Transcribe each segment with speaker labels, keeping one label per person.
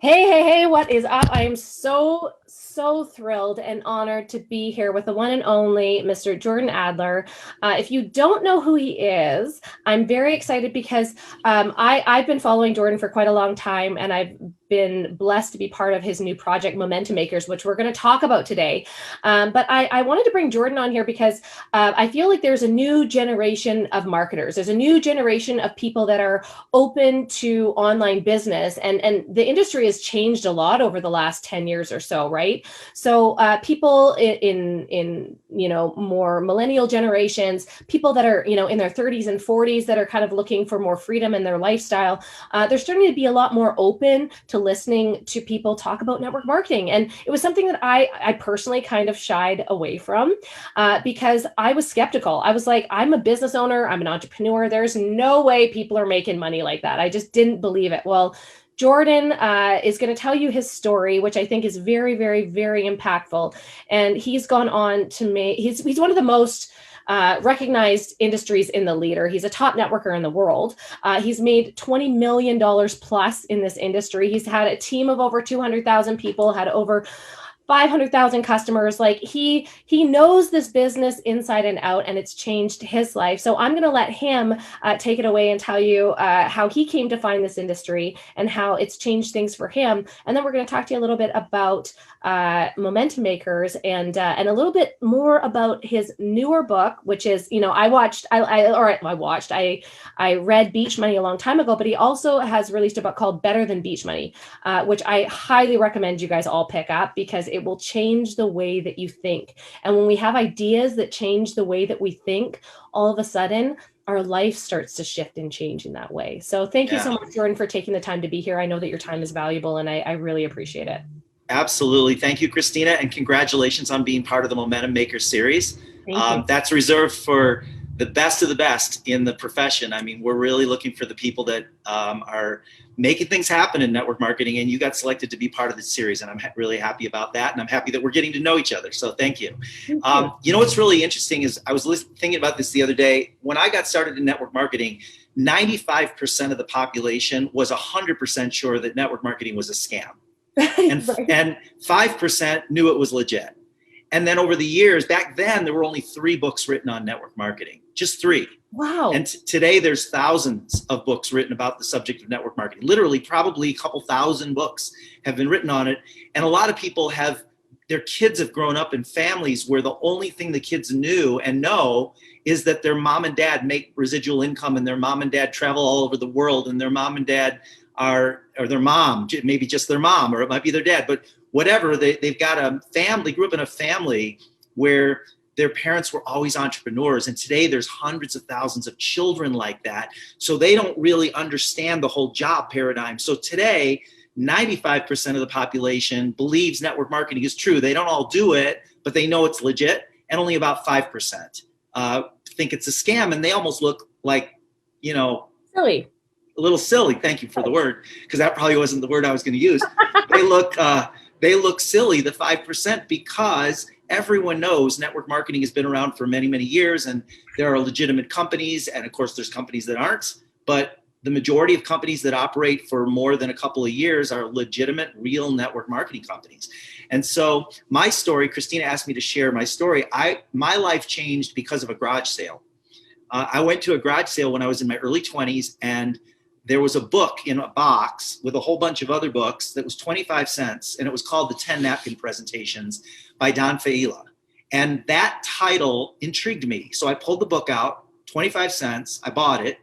Speaker 1: Hey, what is up? I am so thrilled and honored to be here with the one and only Mr. Jordan Adler. If you don't know who he is, I'm very excited because I've been following Jordan for quite a long time, and I've been blessed to be part of his new project, Momentum Makers, which we're going to talk about today. But I wanted to bring Jordan on here because I feel like there's a new generation of marketers. There's a new generation of people that are open to online business, and the industry has changed a lot over the last 10 years or so, right? So people in more millennial generations, people that are in their 30s and 40s that are kind of looking for more freedom in their lifestyle, they're starting to be a lot more open to listening to people talk about network marketing. And it was something that I personally kind of shied away from because I was skeptical. I was like, I'm a business owner, I'm an entrepreneur, there's no way people are making money like that. I just didn't believe it. Well, Jordan is going to tell you his story, which I think is very, very, very impactful. And he's gone on to make, he's one of the most recognized industries in the leader. He's a top networker in the world. He's made $20 million plus in this industry. He's had a team of over 200,000 people, had over 500,000 customers. Like he knows this business inside and out, and it's changed his life. So I'm going to let him take it away and tell you how he came to find this industry and how it's changed things for him. And then we're going to talk to you a little bit about Momentum Makers and a little bit more about his newer book, which is, I read Beach Money a long time ago, but he also has released a book called Better Than Beach Money, which I highly recommend you guys all pick up because it will change the way that you think. And when we have ideas that change the way that we think, all of a sudden, our life starts to shift and change in that way. So thank you so much, Jordan, for taking the time to be here. I know that your time is valuable, and I really appreciate it.
Speaker 2: Absolutely. Thank you, Christina, and congratulations on being part of the Momentum Maker series.
Speaker 1: Thank you.
Speaker 2: That's reserved for the best of the best in the profession. I mean, we're really looking for the people that are making things happen in network marketing, and you got selected to be part of the series, and I'm really happy about that, and I'm happy that we're getting to know each other, so thank you. You know what's really interesting is I was thinking about this the other day. When I got started in network marketing, 95% of the population was 100% sure that network marketing was a scam. And,
Speaker 1: Right.
Speaker 2: and 5% knew it was legit. And then over the years, back then, there were only 3 books written on network marketing, just 3.
Speaker 1: Wow.
Speaker 2: And today there's thousands of books written about the subject of network marketing. Literally, probably a couple thousand books have been written on it. And a lot of people their kids have grown up in families where the only thing the kids knew and know is that their mom and dad make residual income, and their mom and dad travel all over the world, and their mom and dad or their mom, maybe just their mom, or it might be their dad, but whatever, they've got a family, grew up in a family where their parents were always entrepreneurs. And today there's hundreds of thousands of children like that. So they don't really understand the whole job paradigm. So today, 95% of the population believes network marketing is true. They don't all do it, but they know it's legit. And only about 5% think it's a scam. And they almost look like,
Speaker 1: Silly.
Speaker 2: a little silly. Thank you for the word, because that probably wasn't the word I was going to use. They look silly, the 5%, because everyone knows network marketing has been around for many, many years, and there are legitimate companies, and of course there's companies that aren't, but the majority of companies that operate for more than a couple of years are legitimate, real network marketing companies. And so my story, Christina asked me to share my story. My life changed because of a garage sale. I went to a garage sale when I was in my early 20s, and there was a book in a box with a whole bunch of other books that was 25 cents, and it was called The 10 Napkin Presentations by Don Failla. And that title intrigued me. So I pulled the book out, 25 cents, I bought it,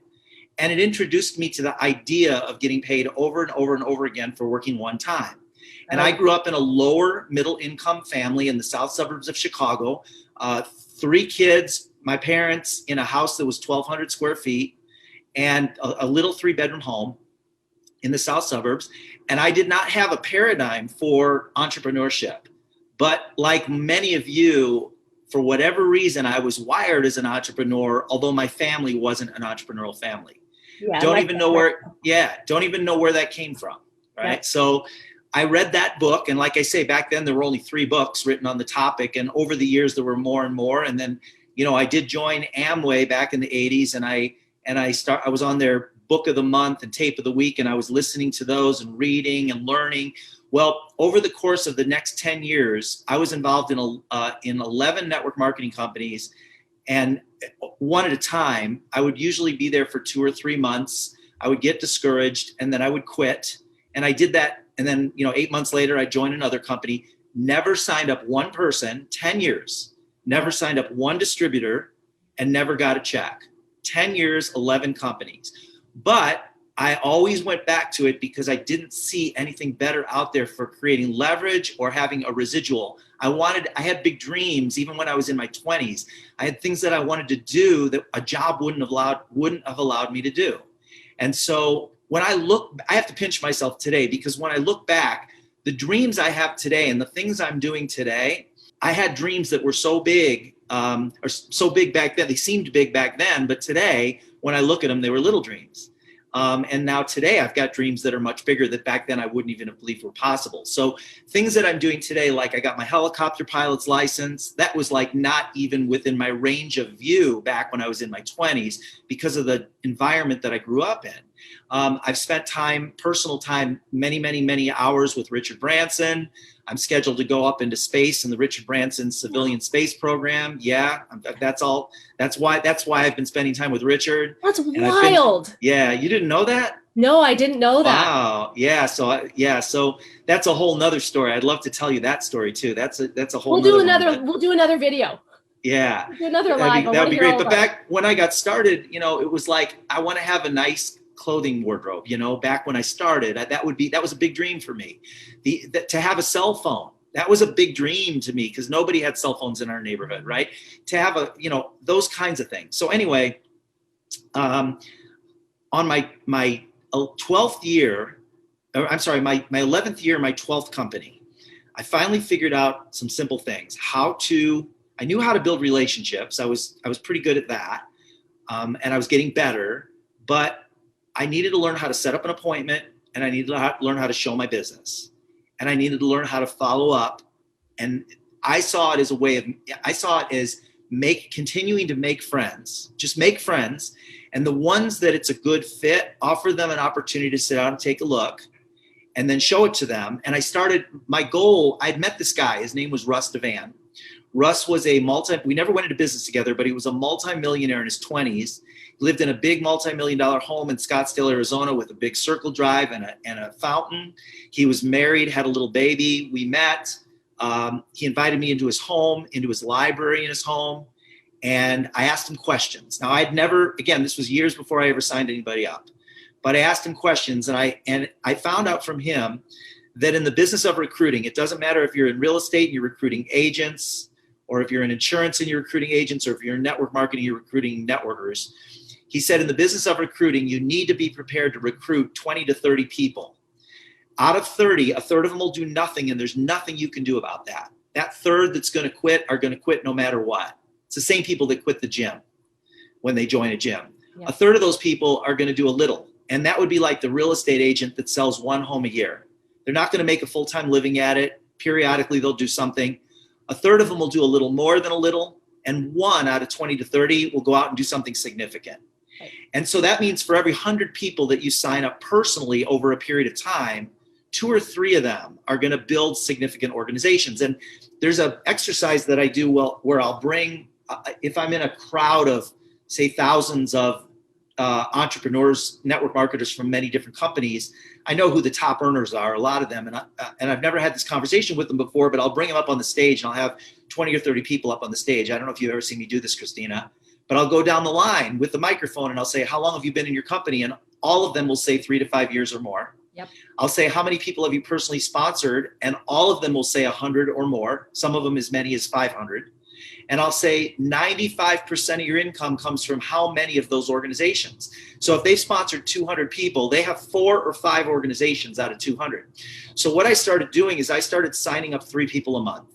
Speaker 2: and it introduced me to the idea of getting paid over and over and over again for working one time. And I grew up in a lower middle income family in the south suburbs of Chicago, 3 kids, my parents in a house that was 1,200 square feet, and a little 3-bedroom home in the south suburbs. And I did not have a paradigm for entrepreneurship. But like many of you, for whatever reason, I was wired as an entrepreneur, although my family wasn't an entrepreneurial family.
Speaker 1: Yeah,
Speaker 2: don't even know where that came from, right? Yeah. So I read that book, and like I say, back then there were only 3 books written on the topic, and over the years there were more and more. And then, I did join Amway back in the 80s, and I was on their book of the month and tape of the week, and I was listening to those and reading and learning. Well, over the course of the next 10 years, I was involved in 11 network marketing companies, and one at a time. I would usually be there for 2 or 3 months. I would get discouraged, and then I would quit. And I did that. And then, 8 months later, I joined another company, never signed up one person, 10 years, never signed up one distributor, and never got a check. 10 years, 11 companies. But I always went back to it because I didn't see anything better out there for creating leverage or having a residual. I had big dreams even when I was in my 20s. I had things that I wanted to do that a job wouldn't have allowed me to do. And so when I have to pinch myself today, because when I look back, the dreams I have today and the things I'm doing today, I had dreams that were so big, or so big back then. They seemed big back then, but today, when I look at them, they were little dreams. And now today I've got dreams that are much bigger that back then I wouldn't even have believed were possible. So things that I'm doing today, like I got my helicopter pilot's license, that was like not even within my range of view back when I was in my 20s because of the environment that I grew up in. I've spent personal time, many, many, many hours with Richard Branson. I'm scheduled to go up into space in the Richard Branson civilian space program. Yeah, that's all. That's why I've been spending time with Richard.
Speaker 1: That's wild.
Speaker 2: Yeah, you didn't know that?
Speaker 1: No, I didn't know that.
Speaker 2: Wow. Yeah. So that's a whole nother story. I'd love to tell you that story too. That's a whole.
Speaker 1: We'll do another video.
Speaker 2: Yeah.
Speaker 1: We'll do another live.
Speaker 2: That'd be great. But back when I got started, it was like I want to have a nice clothing wardrobe. Back when I started, that was a big dream for me. To have a cell phone, that was a big dream to me because nobody had cell phones in our neighborhood, right? To have those kinds of things. So anyway, on my 12th year, my 11th year, my 12th company, I finally figured out some simple things. I knew how to build relationships. I was pretty good at that, and I was getting better, but I needed to learn how to set up an appointment, and I needed to learn how to show my business, and I needed to learn how to follow up. And I saw it as continuing to make friends, just make friends. And the ones that it's a good fit, offer them an opportunity to sit down and take a look and then show it to them. And my goal, I'd met this guy, his name was Russ Devan. Russ was we never went into business together, but he was a multimillionaire in his 20s. He lived in a big multi-million-dollar home in Scottsdale, Arizona with a big circle drive and a fountain. He was married, had a little baby. We met. He invited me into his home, into his library in his home. And I asked him questions. Now this was years before I ever signed anybody up, but I asked him questions, and I found out from him that in the business of recruiting, it doesn't matter if you're in real estate and you're recruiting agents, or if you're in insurance and you're recruiting agents, or if you're in network marketing, you're recruiting networkers. He said in the business of recruiting, you need to be prepared to recruit 20 to 30 people. Out of 30, a third of them will do nothing, and there's nothing you can do about that. That third that's going to quit are going to quit no matter what. It's the same people that quit the gym when they join a gym. Yeah. A third of those people are going to do a little. And that would be like the real estate agent that sells one home a year. They're not going to make a full-time living at it. Periodically, they'll do something. A third of them will do a little more than a little. And 1 out of 20 to 30 will go out and do something significant. Okay. And so that means for every 100 people that you sign up personally over a period of time, 2 or 3 of them are going to build significant organizations. And there's an exercise that I do where I'll bring, if I'm in a crowd of, say, thousands of entrepreneurs, network marketers from many different companies, I know who the top earners are, a lot of them. And I've never had this conversation with them before, but I'll bring them up on the stage, and I'll have 20 or 30 people up on the stage. I don't know if you've ever seen me do this, Christina, but I'll go down the line with the microphone and I'll say, how long have you been in your company? And all of them will say 3 to 5 years or more. Yep. I'll say, how many people have you personally sponsored? And all of them will say 100 or more, some of them as many as 500. And I'll say 95% of your income comes from how many of those organizations. So if they've sponsored 200 people, they have 4 or 5 organizations out of 200. So what I started doing is I started signing up 3 people a month,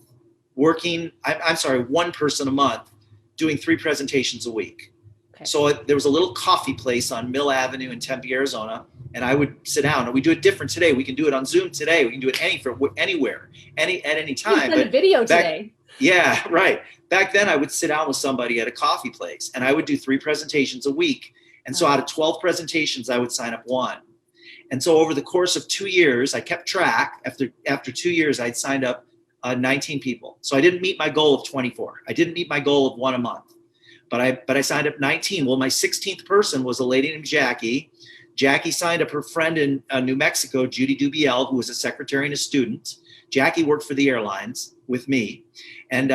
Speaker 2: one person a month, doing 3 presentations a week. Okay. So there was a little coffee place on Mill Avenue in Tempe, Arizona, and I would sit down. And we do it different today. We can do it on Zoom today. We can do it anywhere, at any time.
Speaker 1: We've done a video today.
Speaker 2: Yeah, right. Back then, I would sit down with somebody at a coffee place, and I would do 3 presentations a week. And so out of 12 presentations, I would sign up one. And so over the course of 2 years, I kept track. After 2 years, I'd signed up 19 people. So I didn't meet my goal of 24. I didn't meet my goal of one a month, but I signed up 19. Well, my 16th person was a lady named Jackie. Jackie signed up her friend in New Mexico, Judy Dubiel, who was a secretary and a student. Jackie worked for the airlines with me. And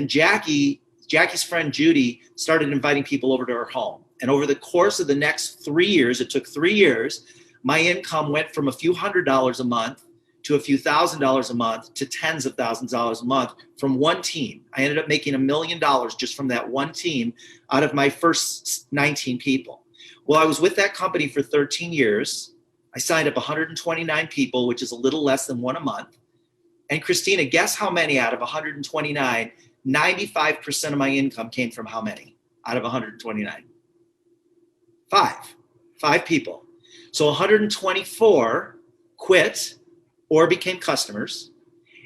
Speaker 2: Jackie's friend Judy started inviting people over to her home. And over the course of the next 3 years, it took 3 years, my income went from a few $100s a month to a few $1,000s a month to tens of thousands of dollars a month from one team. I ended up making $1 million just from that one team out of my first 19 people. Well, I was with that company for 13 years. I signed up 129 people, which is a little less than one a month. And Christina, guess how many out of 129, 95% of my income came from how many out of 129? Five people. So 124 quit or became customers,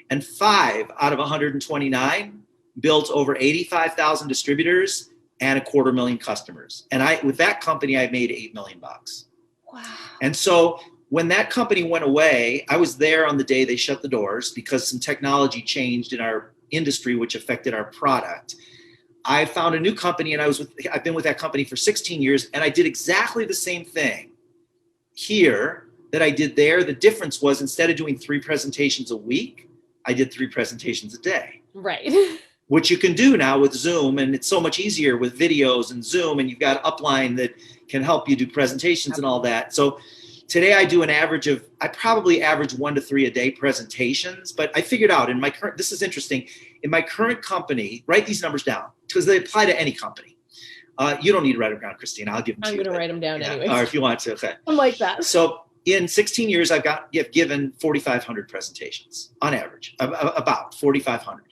Speaker 2: and 5 out of 129 built over 85,000 distributors and 250,000 customers. And with that company, I made $8 million.
Speaker 1: Wow.
Speaker 2: And so when that company went away, I was there on the day they shut the doors because some technology changed in our industry, which affected our product. I found a new company, and I've been with that company for 16 years, and I did exactly the same thing here that I did there. The difference was instead of doing 3 presentations a week, I did 3 presentations a day.
Speaker 1: Right.
Speaker 2: Which you can do now with Zoom, and it's so much easier with videos and Zoom, and you've got Upline that can help you do presentations and all that. So today I do I probably average 1 to 3 a day presentations, but I figured out this is interesting, in my current company, write these numbers down because they apply to any company. You don't need to write them down, Christina. I'll give them to you.
Speaker 1: I'm going to write them down anyway.
Speaker 2: Or if you want to, okay.
Speaker 1: I'm like that.
Speaker 2: So in 16 years, I've given 4,500 presentations on average, about 4,500.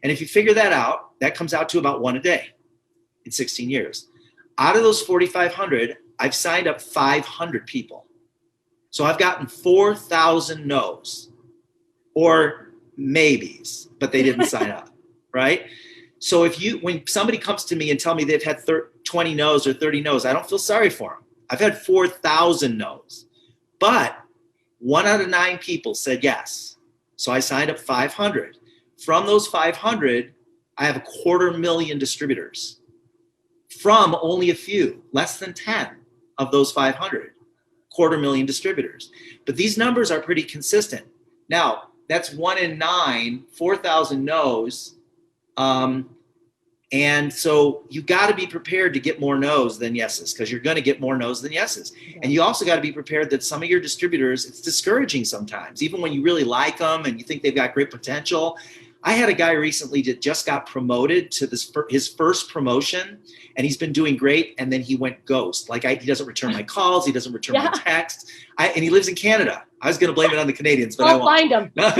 Speaker 2: And if you figure that out, that comes out to about 1 a day in 16 years. Out of those 4,500, I've signed up 500 people. So I've gotten 4,000 no's or maybes, but they didn't sign up, right? So when somebody comes to me and tell me they've had 20 no's or 30 no's, I don't feel sorry for them. I've had 4,000 no's, but 1 out of 9 people said yes. So I signed up 500. From those 500, I have 250,000 distributors from only a few, less than 10 of those 500, 250,000 distributors. But these numbers are pretty consistent. Now, that's 1 in 9, 4,000 no's. And so you got to be prepared to get more no's than yeses, because you're going to get more no's than yeses. Okay. And you also got to be prepared that some of your distributors, it's discouraging sometimes, even when you really like them and you think they've got great potential. I had a guy recently that just got promoted to his first promotion, and he's been doing great. And then he went ghost. He doesn't return my calls. He doesn't return my texts. And he lives in Canada. I was going to blame it on the Canadians, but
Speaker 1: I'll
Speaker 2: I won't.
Speaker 1: Find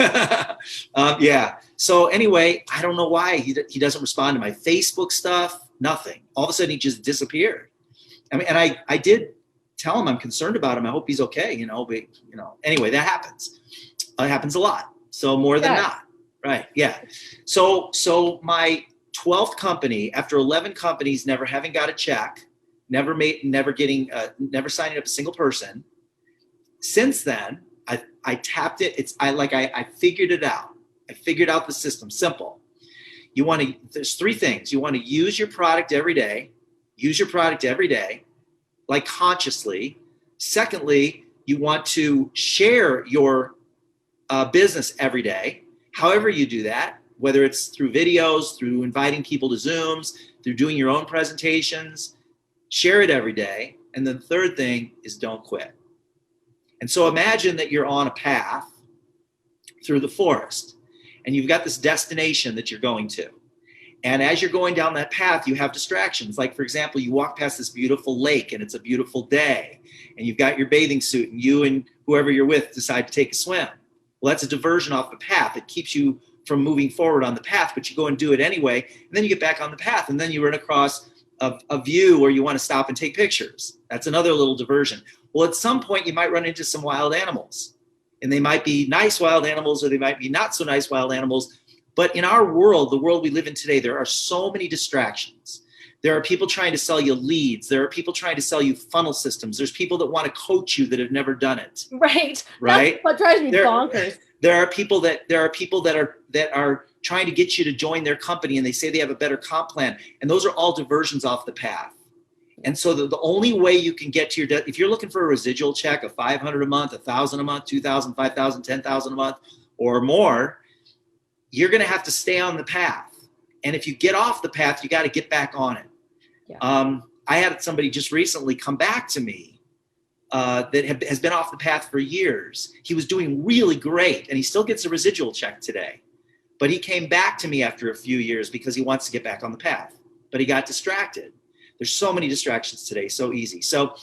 Speaker 1: him.
Speaker 2: Yeah. So anyway, I don't know why he doesn't respond to my Facebook stuff. Nothing. All of a sudden, he just disappeared. I mean, and I did tell him I'm concerned about him. I hope he's okay. But anyway, that happens. It happens a lot. So more than not. Right. Yeah. So my 12th company, after 11 companies never having got a check, never signing up a single person. Since then, I tapped it. I figured it out. I figured out the system. Simple. There's 3 things. You want to use your product every day. Use your product every day, like consciously. Secondly, you want to share your business every day. However you do that, whether it's through videos, through inviting people to Zooms, through doing your own presentations, share it every day. And then the third thing is don't quit. And so imagine that you're on a path through the forest and you've got this destination that you're going to. And as you're going down that path, you have distractions. Like, for example, you walk past this beautiful lake and it's a beautiful day and you've got your bathing suit and you and whoever you're with decide to take a swim. Well, that's a diversion off the path. It keeps you from moving forward on the path, but you go and do it anyway. And then you get back on the path and then you run across a view where you want to stop and take pictures. That's another little diversion. Well, at some point you might run into some wild animals, and they might be nice wild animals or they might be not so nice wild animals. But in our world, the world we live in today, there are so many distractions. There are people trying to sell you leads. There are people trying to sell you funnel systems. There's people that want to coach you that have never done it.
Speaker 1: Right.
Speaker 2: Right.
Speaker 1: That's what drives me bonkers.
Speaker 2: There are people that are trying to get you to join their company, and they say they have a better comp plan. And those are all diversions off the path. And so the only way you can get to your if you're looking for a residual check of $500 a month, $1,000 a month, $2,000, $5,000, $10,000 a month or more, you're going to have to stay on the path. And if you get off the path, you got to get back on it. Yeah. I had somebody just recently come back to me that has been off the path for years. He was doing really great, and he still gets a residual check today. But he came back to me after a few years because he wants to get back on the path. But he got distracted. There's so many distractions today, so easy. So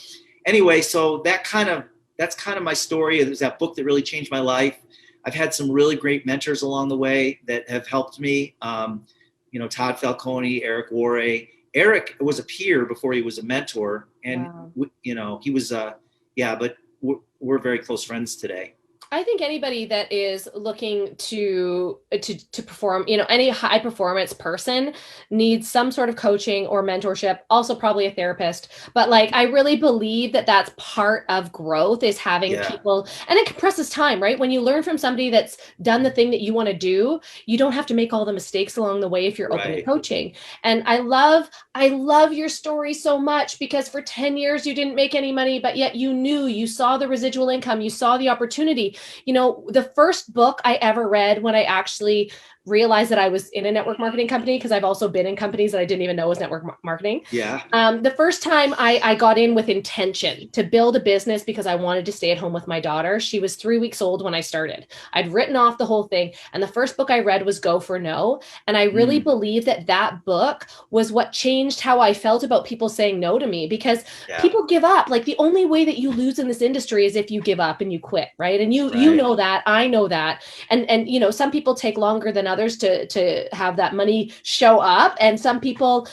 Speaker 2: anyway, so that's kind of my story. There's that book that really changed my life. I've had some really great mentors along the way that have helped me. Todd Falcone, Eric Warre. Eric was a peer before he was a mentor, and wow. He was but we're very close friends today.
Speaker 1: I think anybody that is looking to perform, any high performance person needs some sort of coaching or mentorship, also probably a therapist. But I really believe that that's part of growth, is having people, and it compresses time, right? When you learn from somebody that's done the thing that you want to do, you don't have to make all the mistakes along the way if you're open to coaching. And I love your story so much, because for 10 years you didn't make any money, but yet you saw the residual income, you saw the opportunity. The first book I ever read when I actually realized that I was in a network marketing company, because I've also been in companies that I didn't even know was network marketing.
Speaker 2: Yeah.
Speaker 1: The first time I got in with intention to build a business because I wanted to stay at home with my daughter. She was 3 weeks old when I started. I'd written off the whole thing. And the first book I read was Go for No. And I really believe that book was what changed how I felt about people saying no to me, because people give up. The only way that you lose in this industry is if you give up and you quit, right? And you know that, I know that. And some people take longer than others to have that money show up. And some people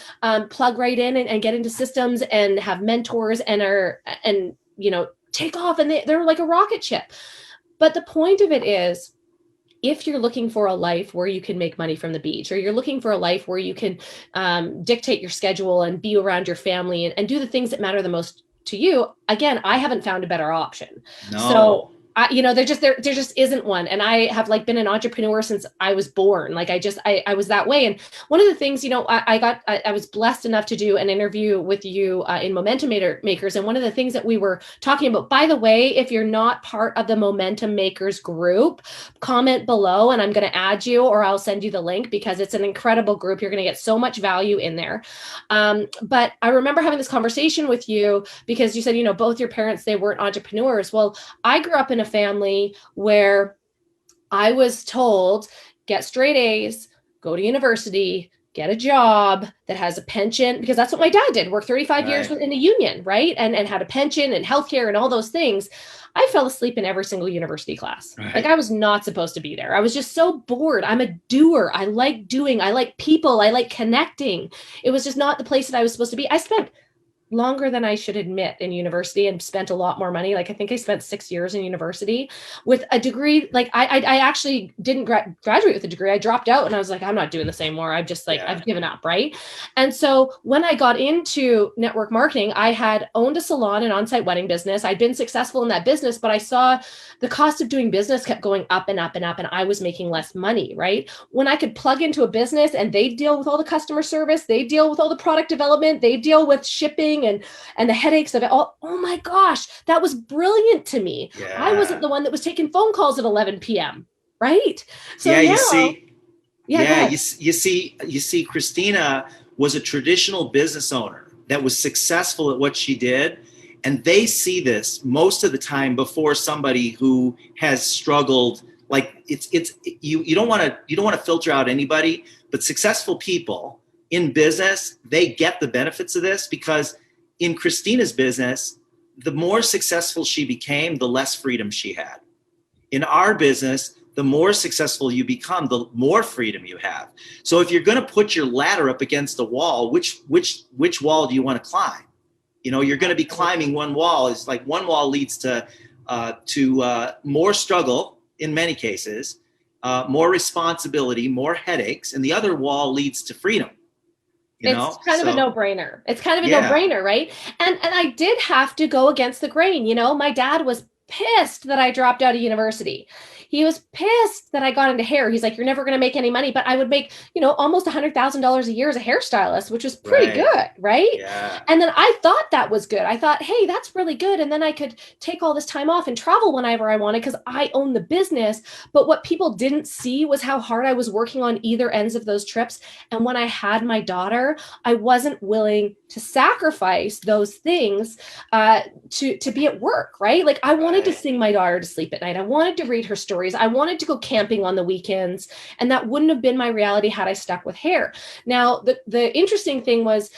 Speaker 1: plug right in and get into systems and have mentors and take off, and they're like a rocket ship. But the point of it is, if you're looking for a life where you can make money from the beach, or you're looking for a life where you can dictate your schedule and be around your family and do the things that matter the most to you, again, I haven't found a better option.
Speaker 2: No.
Speaker 1: So there just isn't one. And I have been an entrepreneur since I was born. I was that way. And one of the things, I was blessed enough to do an interview with you in Momentum Makers. And one of the things that we were talking about, by the way, if you're not part of the Momentum Makers group, comment below and I'm going to add you, or I'll send you the link, because it's an incredible group. You're going to get so much value in there. But I remember having this conversation with you because you said, both your parents, they weren't entrepreneurs. Well, I grew up in a family where I was told, get straight A's, go to university, get a job that has a pension, because that's what my dad did, work 35 years in the union, right? And had a pension and healthcare and all those things. I fell asleep in every single university class. I was not supposed to be there. I was just so bored. I'm a doer. I like doing. I like people. I like connecting. It was just not the place that I was supposed to be. I spent longer than I should admit in university and spent a lot more money. I think I spent 6 years in university with a degree. I actually didn't graduate with a degree. I dropped out and I was like, I'm not doing this anymore. I've just I've given up. Right. And so when I got into network marketing, I had owned a salon and on-site wedding business. I'd been successful in that business, but I saw the cost of doing business kept going up and up and up, and I was making less money. Right. When I could plug into a business and they deal with all the customer service, they deal with all the product development, they deal with shipping and the headaches of it all. Oh my gosh, that was brilliant to me. Yeah. I wasn't the one that was taking phone calls at 11 p.m. Right. So
Speaker 2: you see, Christina was a traditional business owner that was successful at what she did. And they see this most of the time before somebody who has struggled. You don't want to filter out anybody, but successful people in business, they get the benefits of this, because in Christina's business, the more successful she became, the less freedom she had. In our business, the more successful you become, the more freedom you have. So if you're going to put your ladder up against a wall, which wall do you want to climb? You're going to be climbing one wall. It's like one wall leads to more struggle in many cases, more responsibility, more headaches, and the other wall leads to freedom. you
Speaker 1: It's
Speaker 2: know?
Speaker 1: kind of a
Speaker 2: So
Speaker 1: no-brainer. It's kind of a
Speaker 2: yeah,
Speaker 1: no-brainer, right? And I did have to go against the grain. My dad was pissed that I dropped out of university. He was pissed that I got into hair. He's like, "You're never going to make any money," but I would make, almost $100,000 a year as a hairstylist, which was pretty
Speaker 2: right.
Speaker 1: good, right?
Speaker 2: Yeah,
Speaker 1: And then I thought that was good. I thought, "Hey, that's really good." And then I could take all this time off and travel whenever I wanted because I own the business. But what people didn't see was how hard I was working on either ends of those trips. And when I had my daughter, I wasn't willing to sacrifice those things to be at work, right? Like I wanted to
Speaker 2: right.
Speaker 1: sing my daughter to sleep at night. I wanted to read her stories. I wanted to go camping on the weekends, and that wouldn't have been my reality had I stuck with hair. Now, the interesting thing was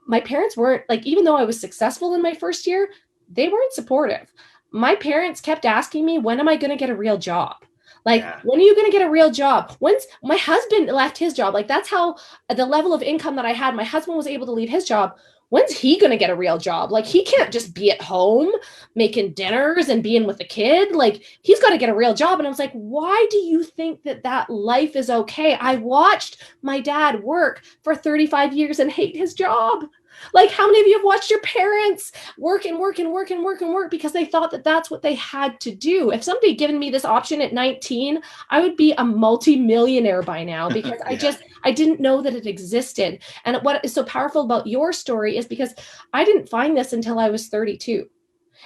Speaker 1: my parents weren't like, even though I was successful in my first year, they weren't supportive. My parents kept asking me, when am I going to get a real job? Like,
Speaker 2: Yeah,
Speaker 1: when are you going to get a real job? When's my husband left his job? Like, that's how the level of income that I had, my husband was able to leave his job. When's he going to get a real job? Like, he can't just be at home making dinners and being with the kid. Like, he's got to get a real job. And I was like, why do you think that life is okay? I watched my dad work for 35 years and hate his job. Like, how many of you have watched your parents work and work and work and work and work because they thought that that's what they had to do? If somebody had given me this option at 19, I would be a multi-millionaire by now because
Speaker 2: yeah.
Speaker 1: I didn't know that it existed. And what is so powerful about your story is because I didn't find this until I was 32.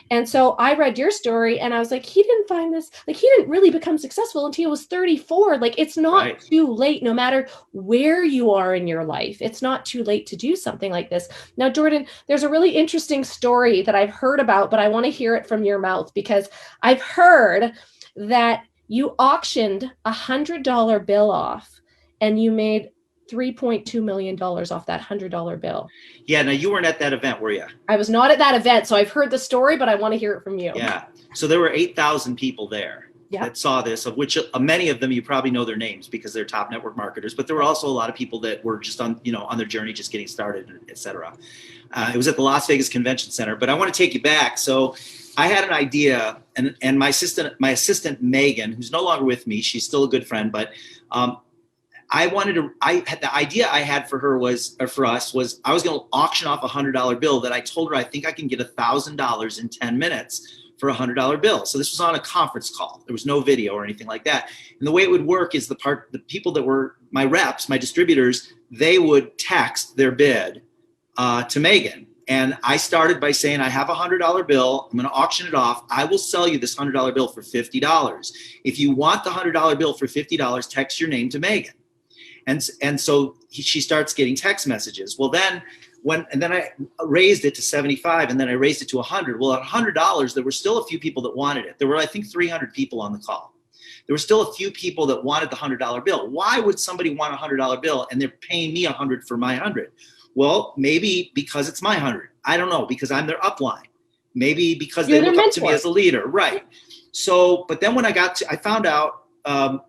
Speaker 1: And so I read your story and I was like, he didn't find this, like, he didn't really become successful until he was 34. Like, it's not
Speaker 2: Right.
Speaker 1: too late, no matter where you are in your life. It's not too late to do something like this. Now, Jordan, there's a really interesting story that I've heard about, but I want to hear it from your mouth because I've heard that you auctioned $100 bill off and you made $3.2 million off that $100 bill.
Speaker 2: Yeah. Now you weren't at that event, were you?
Speaker 1: I was not at that event, so I've heard the story, but I want to hear it from you.
Speaker 2: Yeah. So there were 8,000 people there
Speaker 1: Yeah.
Speaker 2: that saw this, of which many of them you probably know their names because they're top network marketers. But there were also a lot of people that were just on their journey, just getting started, et cetera. It was at the Las Vegas Convention Center. But I want to take you back. So I had an idea, and my assistant Megan, who's no longer with me, she's still a good friend, but the idea I had for her was, or for us, was I was going to auction off $100 bill that I told her I think I can get $1,000 in 10 minutes for a $100 bill. So this was on a conference call. There was no video or anything like that. And the way it would work is the people that were my reps, my distributors, they would text their bid to Megan. And I started by saying, I have a $100 bill. I'm going to auction it off. I will sell you this $100 bill for $50. If you want the $100 bill for $50, text your name to Megan. And so she starts getting text messages. Well, then I raised it to 75, and then I raised it to 100. Well, at $100, there were still a few people that wanted it. There were, I think, 300 people on the call. There were still a few people that wanted the $100 bill. Why would somebody want a $100 bill and they're paying me 100 for my 100? Well, maybe because it's my 100. I don't know, because I'm their upline. Maybe because they look up to me as a leader, right? So, but then when I found out.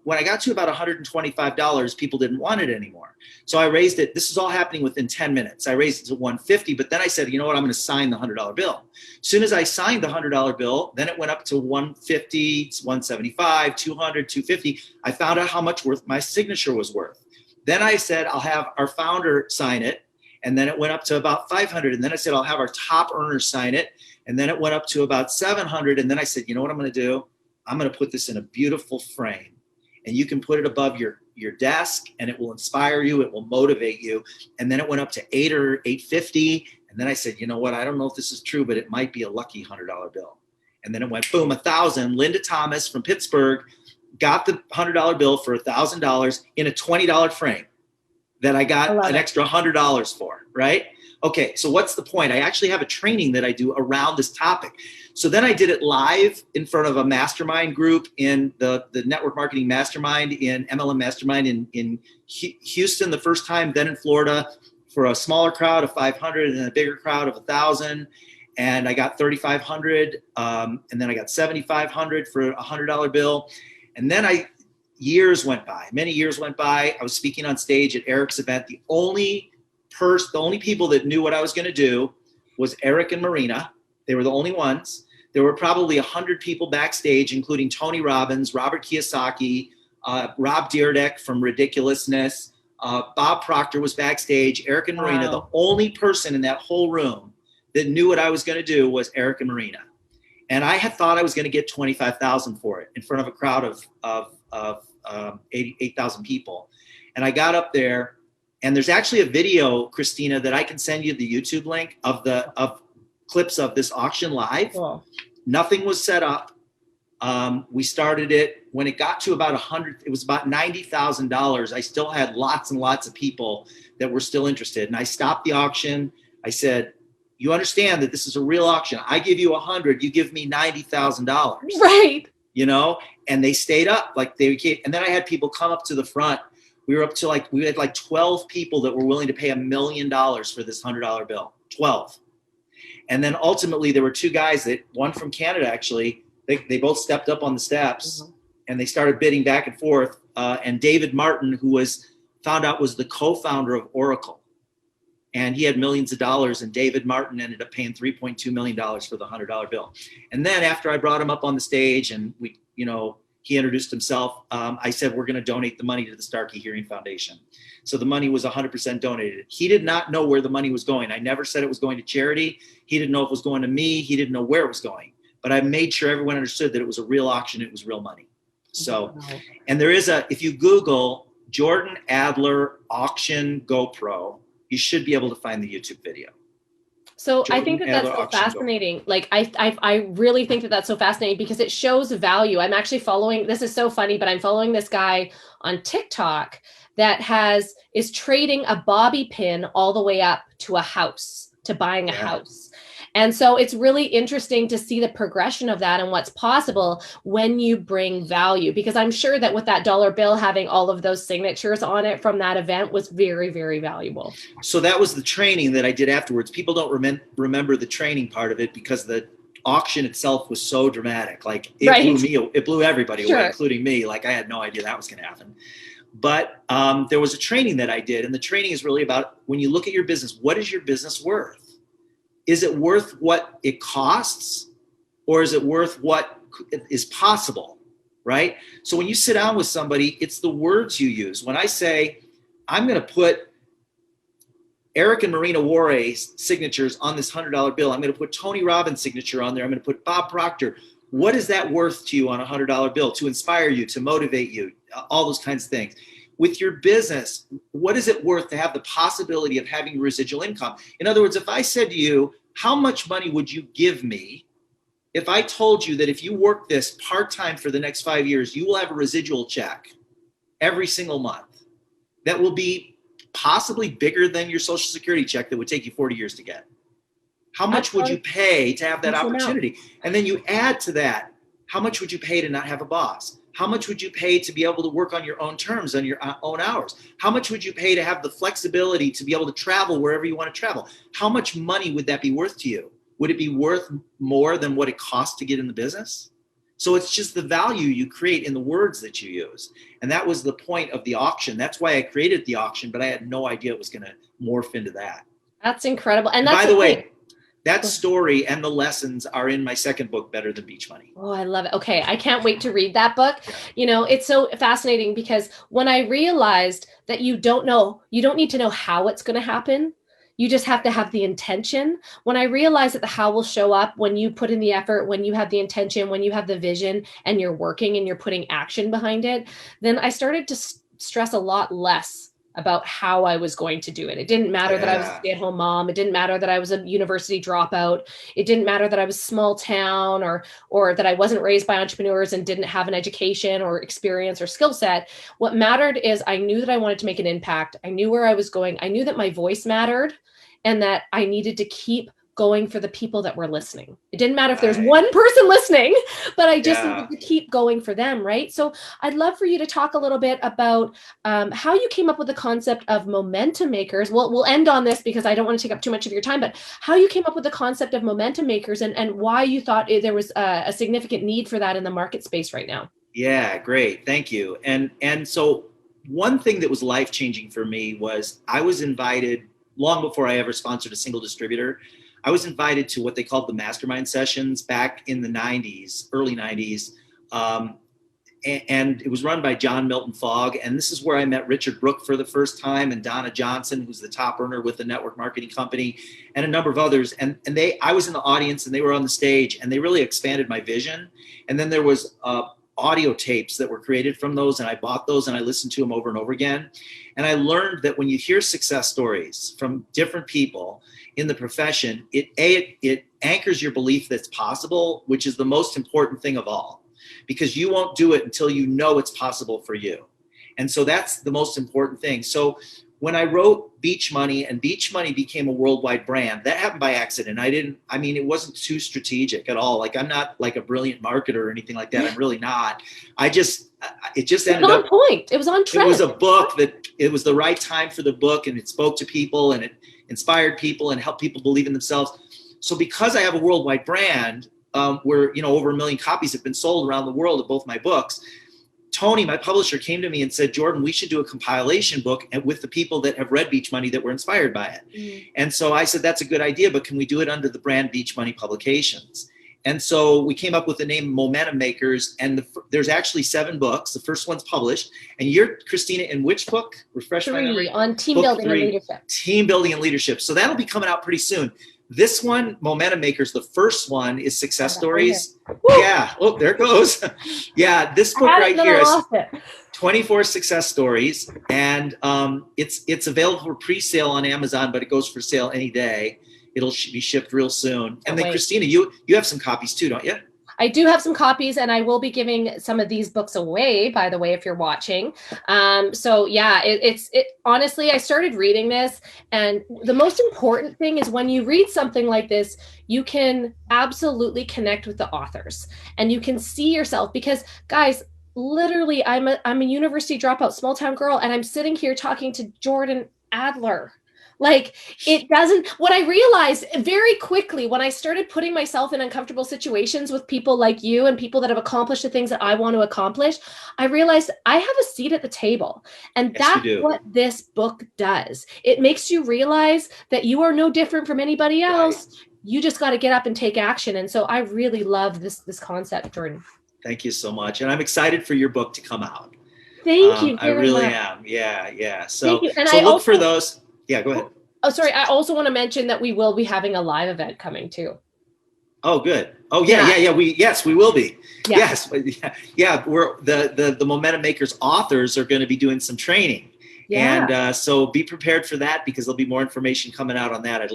Speaker 2: When I got to about $125, people didn't want it anymore. So I raised it. This is all happening within 10 minutes. I raised it to 150, but then I said, you know what? I'm going to sign the $100 bill. As soon as I signed the $100 bill, then it went up to 150, 175, 200, 250. I found out how much worth my signature was worth. Then I said, I'll have our founder sign it. And then it went up to about 500. And then I said, I'll have our top earners sign it. And then it went up to about 700. And then I said, you know what I'm going to do? I'm going to put this in a beautiful frame, and you can put it above your desk, and it will inspire you. It will motivate you. And then it went up to 8 or 850. And then I said, you know what? I don't know if this is true, but it might be a lucky $100 bill. And then it went boom, 1,000. Linda Thomas from Pittsburgh got the $100 bill for $1,000 in a $20 frame that I got an extra $100 for, right? Okay, so what's the point? I actually have a training that I do around this topic. So then I did it live in front of a mastermind group in the network marketing mastermind in MLM mastermind in Houston the first time, then in Florida for a smaller crowd of 500 and a bigger crowd of 1,000. And I got 3,500 and then I got 7,500 for a $100 bill. And then many years went by. I was speaking on stage at Eric's event. The only people that knew what I was going to do was Eric and Marina. They were the only ones. There were probably 100 people backstage, including Tony Robbins, Robert Kiyosaki, Rob Dyrdek from Ridiculousness, Bob Proctor was backstage. Eric and Marina, the only person in that whole room that knew what I was going to do was Eric and Marina. And I had thought I was going to get $25,000 for it in front of a crowd of 8,000 people. And I got up there, and there's actually a video, Christina, that I can send you the YouTube link of clips of this auction live.
Speaker 1: Cool.
Speaker 2: Nothing was set up. We started it when it got to about it was about $90,000. I still had lots and lots of people that were still interested. And I stopped the auction. I said, you understand that this is a real auction. I give you 100, you give me $90,000.
Speaker 1: Right.
Speaker 2: You know, and they stayed up and then I had people come up to the front. We were up to we had 12 people that were willing to pay $1 million for this $100 bill, 12. And then ultimately there were two guys one from Canada, actually, they both stepped up on the steps and they started bidding back and forth. And David Martin, who found out was the co-founder of Oracle. And he had millions of dollars, and David Martin ended up paying $3.2 million for the $100 bill. And then after I brought him up on the stage and he introduced himself, I said, we're going to donate the money to the Starkey Hearing Foundation. So the money was 100% donated. He did not know where the money was going. I never said it was going to charity. He didn't know if it was going to me. He didn't know where it was going. But I made sure everyone understood that it was a real auction. It was real money. So, and there is if you Google Jordan Adler auction GoPro, you should be able to find the YouTube video.
Speaker 1: So I think that's so fascinating. I really think that's so fascinating because it shows value. I'm actually following, this is so funny, but I'm following this guy on TikTok that is trading a bobby pin all the way up to a house, to buying a house. And so it's really interesting to see the progression of that and what's possible when you bring value, because I'm sure that with that dollar bill having all of those signatures on it from that event was very, very valuable.
Speaker 2: So that was the training that I did afterwards. People don't remember the training part of it because the auction itself was so dramatic. It blew everybody away, including me. I had no idea that was going to happen. But there was a training that I did, and the training is really about when you look at your business, what is your business worth? Is it worth what it costs, or is it worth what is possible, right? So when you sit down with somebody, it's the words you use. When I say, I'm going to put Eric and Marina Warre's signatures on this $100 bill, I'm going to put Tony Robbins' signature on there, I'm going to put Bob Proctor. What is that worth to you on a $100 bill to inspire you, to motivate you, all those kinds of things? With your business, what is it worth to have the possibility of having residual income? In other words, if I said to you, how much money would you give me if I told you that if you work this part-time for the next 5 years, you will have a residual check every single month that will be possibly bigger than your Social Security check that would take you 40 years to get? How much would you pay to have that opportunity? And then you add to that, how much would you pay to not have a boss? How much would you pay to be able to work on your own terms, on your own hours? How much would you pay to have the flexibility to be able to travel wherever you want to travel? How much money would that be worth to you? Would it be worth more than what it costs to get in the business? So it's just the value you create in the words that you use. And that was the point of the auction. That's why I created the auction, but I had no idea it was going to morph into that.
Speaker 1: That's incredible. And that's
Speaker 2: by the way, that story and the lessons are in my second book, Better Than Beach Money.
Speaker 1: Oh, I love it. Okay. I can't wait to read that book. It's so fascinating because when I realized that you don't need to know how it's going to happen. You just have to have the intention. When I realized that the how will show up when you put in the effort, when you have the intention, when you have the vision and you're working and you're putting action behind it, then I started to stress a lot less about how I was going to do it. It didn't matter that I was a stay-at-home mom. It didn't matter that I was a university dropout. It didn't matter that I was small town or that I wasn't raised by entrepreneurs and didn't have an education or experience or skill set. What mattered is I knew that I wanted to make an impact. I knew where I was going. I knew that my voice mattered and that I needed to keep going for the people that were listening. It didn't matter if there's one person listening, but I just needed to keep going for them, right? So I'd love for you to talk a little bit about how you came up with the concept of momentum makers. We'll end on this because I don't want to take up too much of your time, but how you came up with the concept of momentum makers and why you thought there was a significant need for that in the market space right now.
Speaker 2: Yeah, great. Thank you. And so one thing that was life-changing for me was I was invited long before I ever sponsored a single distributor. I was invited to what they called the mastermind sessions back in the 90s, early 90s. and it was run by John Milton Fogg. And this is where I met Richard Brooke for the first time, and Donna Johnson, who's the top earner with the network marketing company, and a number of others. And I was in the audience and they were on the stage, and they really expanded my vision. And then there was audio tapes that were created from those, and I bought those and I listened to them over and over again. And I learned that when you hear success stories from different people in the profession, it anchors your belief that it's possible, which is the most important thing of all, because you won't do it until you know it's possible for you. And so that's the most important thing. So when I wrote Beach Money, and Beach Money became a worldwide brand, that happened by accident. It wasn't too strategic at all. Like, I'm not like a brilliant marketer or anything like that. I'm really not. It just ended up.
Speaker 1: Point. It was on trend.
Speaker 2: It was a book that it was the right time for the book, and it spoke to people and it inspired people and helped people believe in themselves. So because I have a worldwide brand, where, over 1 million copies have been sold around the world of both my books, Tony, my publisher, came to me and said, Jordan, we should do a compilation book with the people that have read Beach Money that were inspired by it. Mm. And so I said, that's a good idea, but can we do it under the brand Beach Money Publications? And so we came up with the name Momentum Makers, and there's actually 7 books. The first one's published. And you're, Christina, in which book? Refresh my memory.
Speaker 1: On team building and leadership.
Speaker 2: Team building and leadership. So that'll be coming out pretty soon. This one, Momentum Makers, the first one is Success Stories. Yeah. Oh, there it goes. Yeah, this book right here is 24 success stories, and it's available for pre-sale on Amazon, but it goes for sale any day. It'll be shipped real soon. And then, Christina, you have some copies too, don't you?
Speaker 1: I do have some copies, and I will be giving some of these books away, by the way, if you're watching. So yeah, honestly, I started reading this, and the most important thing is when you read something like this, you can absolutely connect with the authors, and you can see yourself, because guys, literally, I'm a university dropout, small town girl, and I'm sitting here talking to Jordan Adler. Like, what I realized very quickly when I started putting myself in uncomfortable situations with people like you and people that have accomplished the things that I want to accomplish, I realized I have a seat at the table. And that's what this book does. It makes you realize that you are no different from anybody else. Right. You just got to get up and take action. And so I really love this concept, Jordan.
Speaker 2: Thank you so much. And I'm excited for your book to come out.
Speaker 1: Thank you.
Speaker 2: I really am. Yeah. So,
Speaker 1: thank you. And
Speaker 2: so look for those. Yeah, go ahead.
Speaker 1: Oh, sorry. I also want to mention that we will be having a live event coming too.
Speaker 2: Oh, good. Oh, yeah. We will be. Yeah. Yes. Yeah. We're the Momentum Makers authors are going to be doing some training. Yeah. And so be prepared for that, because there'll be more information coming out on that.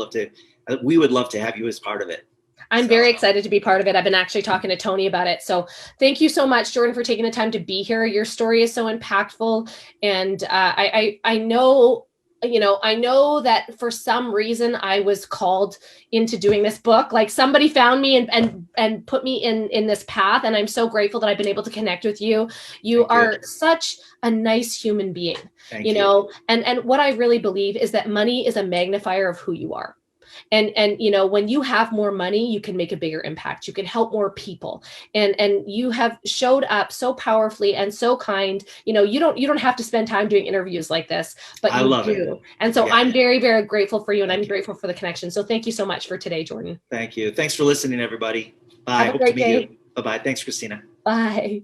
Speaker 2: We would love to have you as part of it.
Speaker 1: I'm very excited to be part of it. I've been actually talking to Tony about it. So thank you so much, Jordan, for taking the time to be here. Your story is so impactful. And I know that for some reason I was called into doing this book. Like, somebody found me and put me in this path. And I'm so grateful that I've been able to connect with you. You are such a nice human being, you know, and what I really believe is that money is a magnifier of who you are. And when you have more money, you can make a bigger impact. You can help more people. And you have showed up so powerfully and so kind. You don't have to spend time doing interviews like this, but you do. And so I'm very, very grateful for you, and I'm grateful for the connection. So thank you so much for today, Jordan.
Speaker 2: Thank you. Thanks for listening, everybody. Bye.
Speaker 1: Have a great day.
Speaker 2: Bye-bye. Thanks, Christina.
Speaker 1: Bye.